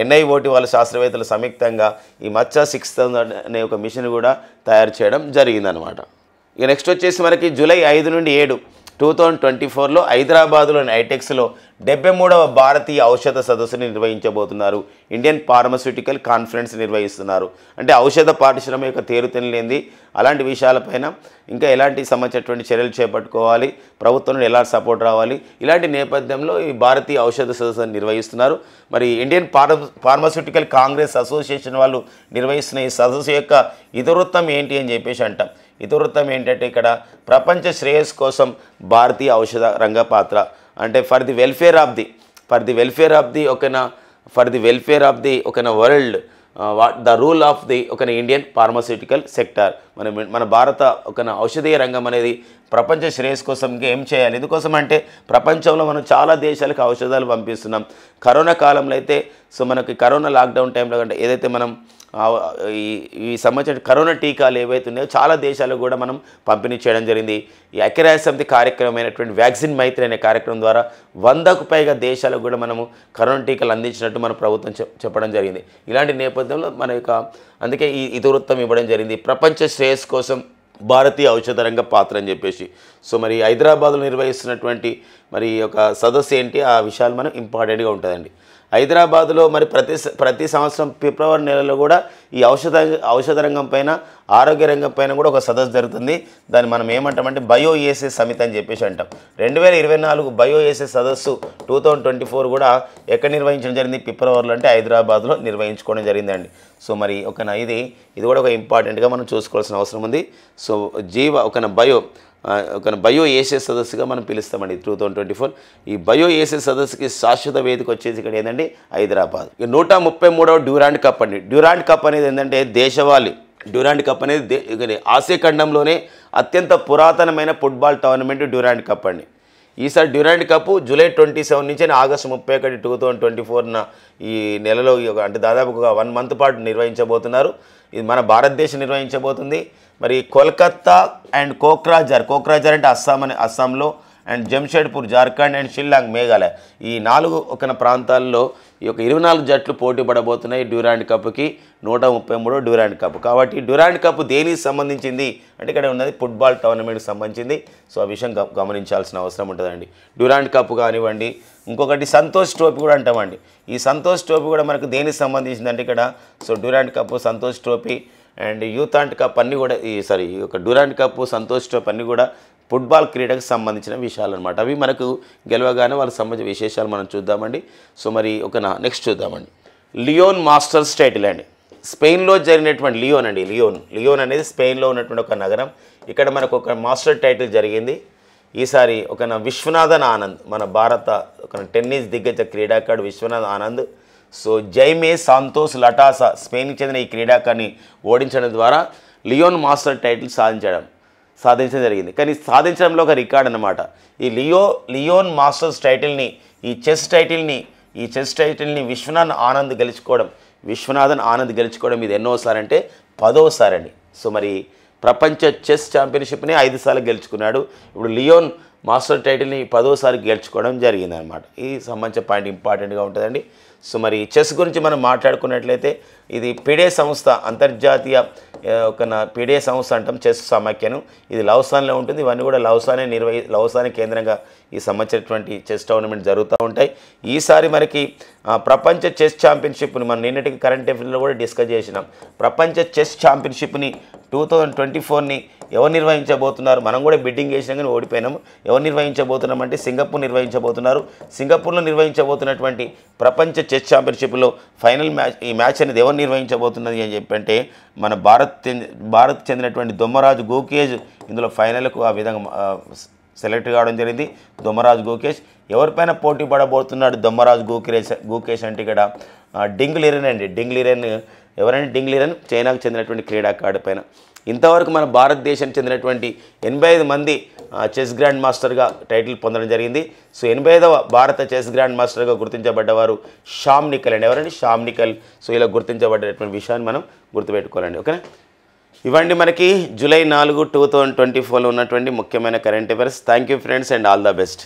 NIOT వాళ్ళ శాస్త్రవేత్తలు సంయుక్తంగా ఈ మత్స్య 6000 అనే ఒక మిషన్ కూడా తయారు చేయడం జరిగిందనమాట. ఇక నెక్స్ట్ వచ్చేసి మనకి జూలై 5 నుండి 7 2024లో హైదరాబాద్లోని ఐటెక్స్లో 73వ భారతీయ ఔషధ సదస్సుని నిర్వహించబోతున్నారు. ఇండియన్ ఫార్మస్యూటికల్ కాన్ఫరెన్స్ నిర్వహిస్తున్నారు. అంటే ఔషధ పరిశ్రమ యొక్క తేరుతెన్నులేంది, అలాంటి విషయాలపైన ఇంకా ఎలాంటి సంబంధించినటువంటి చర్యలు చేపట్టుకోవాలి, ప్రభుత్వం నుండి ఎలా సపోర్ట్ రావాలి, ఇలాంటి నేపథ్యంలో ఈ భారతీయ ఔషధ సదస్సును నిర్వహిస్తున్నారు. మరి ఇండియన్ ఫార్మస్యూటికల్ కాంగ్రెస్ అసోసియేషన్ వాళ్ళు నిర్వహిస్తున్న ఈ సదస్సు యొక్క ఇతివృత్తం ఏంటి అని చెప్పేసి అంటాం. ఇతివృత్తం ఏంటంటే ఇక్కడ ప్రపంచ శ్రేయస్సు కోసం భారతీయ ఔషధ రంగ పాత్ర అంటే for the welfare of the world the rule of the Indian pharmaceutical sector. మన భారత ఔషధీయ రంగం అనేది ప్రపంచ శ్రేయస్సు కోసం ఏం చేయాలి, ఎందుకోసం అంటే ప్రపంచంలో మనం చాలా దేశాలకు ఔషధాలు పంపిస్తున్నాం. కరోనా కాలంలో అయితే మనకి కరోనా లాక్డౌన్ టైంలో అంటే ఏదైతే మనం ఈ సంబంధించిన కరోనా టీకాలు ఏవైతే ఉన్నాయో చాలా దేశాలకు కూడా మనం పంపిణీ చేయడం జరిగింది. ఈ ఐక్యరాజ్య సమితి కార్యక్రమమైనటువంటి వ్యాక్సిన్ మైత్రి అనే కార్యక్రమం ద్వారా 100కు పైగా దేశాలకు కూడా మనము కరోనా టీకాలు అందించినట్టు మన ప్రభుత్వం చెప్పడం జరిగింది. ఇలాంటి నేపథ్యంలో అందుకే ఈ ఇతివృత్తం ఇవ్వడం జరిగింది, ప్రపంచ శ్రేయస్సు కోసం భారతీయ ఔషధ రంగ పాత్ర అని చెప్పేసి. సో మరి హైదరాబాద్లో నిర్వహిస్తున్నటువంటి మరి ఒక సదస్సు ఏంటి, ఆ విషయాలు మనం ఇంపార్టెంట్గా ఉంటుందండి. హైదరాబాద్లో మరి ప్రతి సంవత్సరం ఫిబ్రవరి నెలలో కూడా ఈ ఔషధ రంగం పైన, ఆరోగ్య రంగం పైన కూడా ఒక సదస్సు జరుగుతుంది. దాన్ని మనం ఏమంటామంటే బయోఏసీ సమితి అని చెప్పేసి అంటాం. 2024 బయోఏసీ సదస్సు 2024 కూడా ఎక్కడ నిర్వహించడం జరిగింది, ఫిబ్రవరిలో అంటే హైదరాబాద్లో నిర్వహించుకోవడం జరిగిందండి. సో మరి ఇది కూడా ఒక ఇంపార్టెంట్గా మనం చూసుకోవాల్సిన అవసరం ఉంది. సో బయోఏసీ సదస్సుగా మనం పిలుస్తామండి 2024. ఈ బయోఏసీ సదస్సుకి శాశ్వత వేదిక వచ్చేసి ఇక్కడ ఏంటంటే హైదరాబాద్. 133వ డ్యూరాండ్ కప్ అండి. డ్యూరాండ్ కప్ అనేది ఏంటంటే డ్యూరాండ్ కప్ అనేది ఆసియా ఖండంలోనే అత్యంత పురాతనమైన ఫుట్బాల్ టోర్నమెంట్ డ్యూరాండ్ కప్ అండి. ఈసారి డ్యూరాండ్ కప్ జూలై 27 నుంచి ఆగస్టు 31, 2024 ఈ నెలలో అంటే దాదాపు ఒక 1 మంత్ పాటు నిర్వహించబోతున్నారు. ఇది మన భారతదేశం నిర్వహించబోతుంది. మరి కోల్కత్తా అండ్ కోక్రాజార్ అంటే అస్సాంలో అండ్ జంషెడ్పూర్ జార్ఖండ్ అండ్ షిల్లాంగ్ మేఘాలయ ఈ 4 ప్రాంతాల్లో ఈ 24 జట్లు పోటీ పడబోతున్నాయి డ్యూరాండ్ కప్కి. 133 Durand cup. కాబట్టి డ్యూరాండ్ కప్ దేనికి సంబంధించింది అంటే ఇక్కడ ఉన్నది ఫుట్బాల్ టోర్నమెంట్కి సంబంధించింది. సో ఆ విషయం గమనించాల్సిన అవసరం ఉంటుందండి. డ్యూరాండ్ కప్ కానివ్వండి, ఇంకొకటి సంతోష్ ట్రోఫీ కూడా అంటామండి. ఈ సంతోష్ ట్రోఫీ కూడా మనకు దేనికి సంబంధించింది అంటే ఇక్కడ Durand Cup, Santosh Trophy and U Thant Cup అన్నీ కూడా ఈ యొక్క డ్యూరాంట్ కప్ సంతోష్ ట్రోఫీ అన్నీ కూడా ఫుట్బాల్ క్రీడకు సంబంధించిన విషయాలు అనమాట. అవి మనకు గెలవగానే వాళ్ళకి సంబంధించిన విశేషాలు మనం చూద్దామండి. సో మరి ఒక నెక్స్ట్ చూద్దామండి. లియోన్ మాస్టర్స్ టైటిల్ అండి. స్పెయిన్లో జరిగినటువంటి లియోన్ అనేది స్పెయిన్లో ఉన్నటువంటి ఒక నగరం. ఇక్కడ మనకు ఒక మాస్టర్ టైటిల్ జరిగింది. ఈసారి ఒక విశ్వనాథన్ ఆనంద్, మన భారత ఒక టెన్నిస్ దిగ్గజ క్రీడాకారుడు విశ్వనాథ్ ఆనంద్ సో జైమే సాంతోస్ లటాసా స్పెయిన్కి చెందిన ఈ క్రీడాకారిని ఓడించడం ద్వారా లియోన్ మాస్టర్ టైటిల్ సాధించడం జరిగింది. కానీ సాధించడంలో ఒక రికార్డ్ అన్నమాట. ఈ లియోన్ మాస్టర్స్ టైటిల్ని ఈ చెస్ టైటిల్ని విశ్వనాథన్ ఆనంద్ గెలుచుకోవడం ఇది ఎన్నోసారి అంటే 10వసారి అండి. సో మరి ప్రపంచ చెస్ ఛాంపియన్షిప్ని 5 సార్లు గెలుచుకున్నాడు. ఇప్పుడు లియోన్ మాస్టర్ టైటిల్ని 10వసారి గెలుచుకోవడం జరిగింది అనమాట. ఈ సంబంధించిన పాయింట్ ఇంపార్టెంట్గా ఉంటుందండి. సో మరి చెస్ గురించి మనం మాట్లాడుకున్నట్లయితే ఇది పిడే సంస్థ, అంతర్జాతీయ పిడే సంస్థ అంటాం చెస్ సమాఖ్యను. ఇది లౌసాన్లో ఉంటుంది. ఇవన్నీ కూడా లౌసానే కేంద్రంగా ఈ సంబంధించినటువంటి చెస్ టోర్నమెంట్ జరుగుతూ ఉంటాయి. ఈసారి మనకి ప్రపంచ చెస్ ఛాంపియన్షిప్ని మనం నిన్నటికి కరెంట్ అఫైర్స్లో కూడా డిస్కస్ చేసినాం. ప్రపంచ చెస్ ఛాంపియన్షిప్ని 2024ని ఎవరు నిర్వహించబోతున్నారు? మనం కూడా బిడ్డింగ్ చేసినా కానీ ఓడిపోయినాము. ఎవరు నిర్వహించబోతున్నామంటే సింగపూర్ నిర్వహించబోతున్నారు. సింగపూర్లో నిర్వహించబోతున్నటువంటి ప్రపంచ చెస్ ఛాంపియన్షిప్లో ఫైనల్ ఈ మ్యాచ్ అనేది ఎవరు నిర్వహించబోతున్నది అని చెప్పంటే మన భారత్ చెందినటువంటి దొమ్మరాజు గోకేజ్ ఇందులో ఫైనల్కు ఆ విధంగా సెలెక్ట్ కావడం జరిగింది. దొమ్మరాజు గోకేష్ ఎవరిపైన పోటీ పడబోతున్నాడు? దొమ్మరాజు గోకేష్ అంటే ఇక్కడ డింగ్ లిరెన్ అండి. ఎవరంటే డింగ్ లిరెన్ చైనాకు చెందినటువంటి క్రీడాకారుడి పైన. ఇంతవరకు మన భారతదేశానికి చెందినటువంటి 85 మంది చెస్ గ్రాండ్ మాస్టర్గా టైటిల్ పొందడం జరిగింది. సో 85వ భారత చెస్ గ్రాండ్ మాస్టర్గా గుర్తించబడ్డవారు షామ్ నికల్ అండి. ఎవరండి? Sam nickel. సో ఇలా గుర్తించబడ్డటువంటి విషయాన్ని మనం గుర్తుపెట్టుకోవాలండి. ఓకేనా? ఇవండి మనకి జూలై 4, 2024లో ఉన్నటువంటి ముఖ్యమైన current affairs. Thank you friends and all the best.